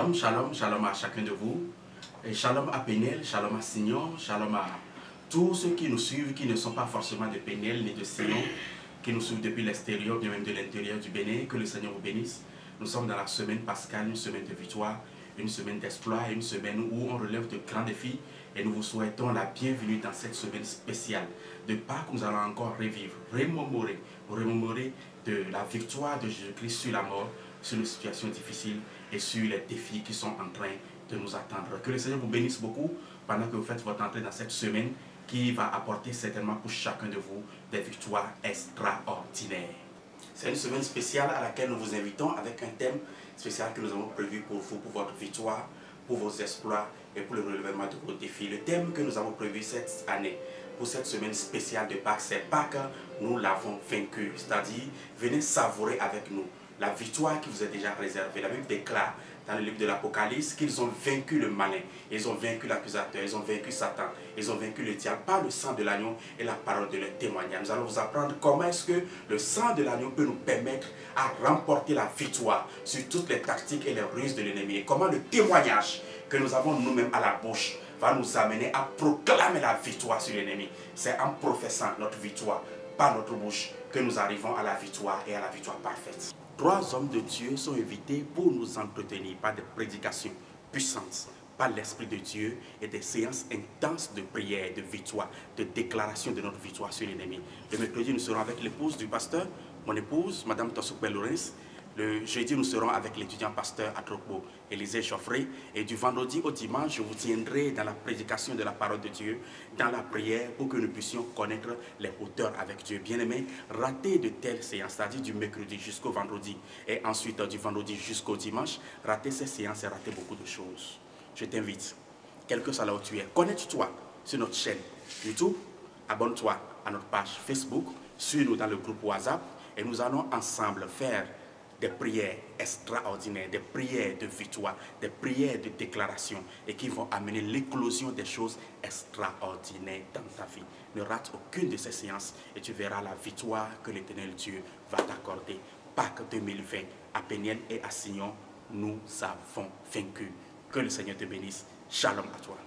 Shalom, shalom, shalom à chacun de vous. Et shalom à Péniel, shalom à Signon, shalom à tous ceux qui nous suivent, qui ne sont pas forcément de Péniel ni de Signon, qui nous suivent depuis l'extérieur, bien même de l'intérieur du Bénin. Que le Seigneur vous bénisse. Nous sommes dans la semaine pascale, une semaine de victoire, une semaine d'exploit, une semaine où on relève de grands défis. Et nous vous souhaitons la bienvenue dans cette semaine spéciale de Pâques. Nous allons encore revivre, remémorer de la victoire de Jésus-Christ sur la mort, sur les situations difficiles et sur les défis qui sont en train de nous attendre. Que le Seigneur vous bénisse beaucoup pendant que vous faites votre entrée dans cette semaine qui va apporter certainement pour chacun de vous des victoires extraordinaires. C'est une semaine spéciale à laquelle nous vous invitons avec un thème spécial que nous avons prévu pour vous, pour votre victoire, pour vos exploits et pour le relèvement de vos défis. Le thème que nous avons prévu cette année pour cette semaine spéciale de Pâques, c'est Pâques, nous l'avons vaincu. C'est-à-dire, venez savourer avec nous la victoire qui vous est déjà réservée. La Bible déclare dans le livre de l'Apocalypse qu'ils ont vaincu le malin, ils ont vaincu l'accusateur, ils ont vaincu Satan, ils ont vaincu le diable par le sang de l'agneau et la parole de leur témoignage. Nous allons vous apprendre comment est-ce que le sang de l'agneau peut nous permettre à remporter la victoire sur toutes les tactiques et les ruses de l'ennemi. Et comment le témoignage que nous avons nous-mêmes à la bouche va nous amener à proclamer la victoire sur l'ennemi. C'est en professant notre victoire par notre bouche que nous arrivons à la victoire et à la victoire parfaite. 3 hommes de Dieu sont invités pour nous entretenir par des prédications puissantes, par l'Esprit de Dieu et des séances intenses de prière, de victoire, de déclaration de notre victoire sur l'ennemi. Le mercredi, nous serons avec l'épouse du pasteur, mon épouse, Madame Tosoukbel Lorenz. Le jeudi, nous serons avec l'étudiant pasteur Atropo, Élisée Geoffrey. Et du vendredi au dimanche, je vous tiendrai dans la prédication de la parole de Dieu, dans la prière, pour que nous puissions connaître les hauteurs avec Dieu. Bien-aimés, rater de telles séances, c'est-à-dire du mercredi jusqu'au vendredi, et ensuite du vendredi jusqu'au dimanche, rater ces séances et rater beaucoup de choses. Je t'invite, quel que soit là où tu es, connecte-toi sur notre chaîne YouTube, abonne-toi à notre page Facebook, suis-nous dans le groupe WhatsApp, et nous allons ensemble faire des prières extraordinaires, des prières de victoire, des prières de déclaration et qui vont amener l'éclosion des choses extraordinaires dans ta vie. Ne rate aucune de ces séances et tu verras la victoire que l'Éternel Dieu va t'accorder. Pâques 2020, à Péniel et à Signon, nous avons vaincu. Que le Seigneur te bénisse. Shalom à toi.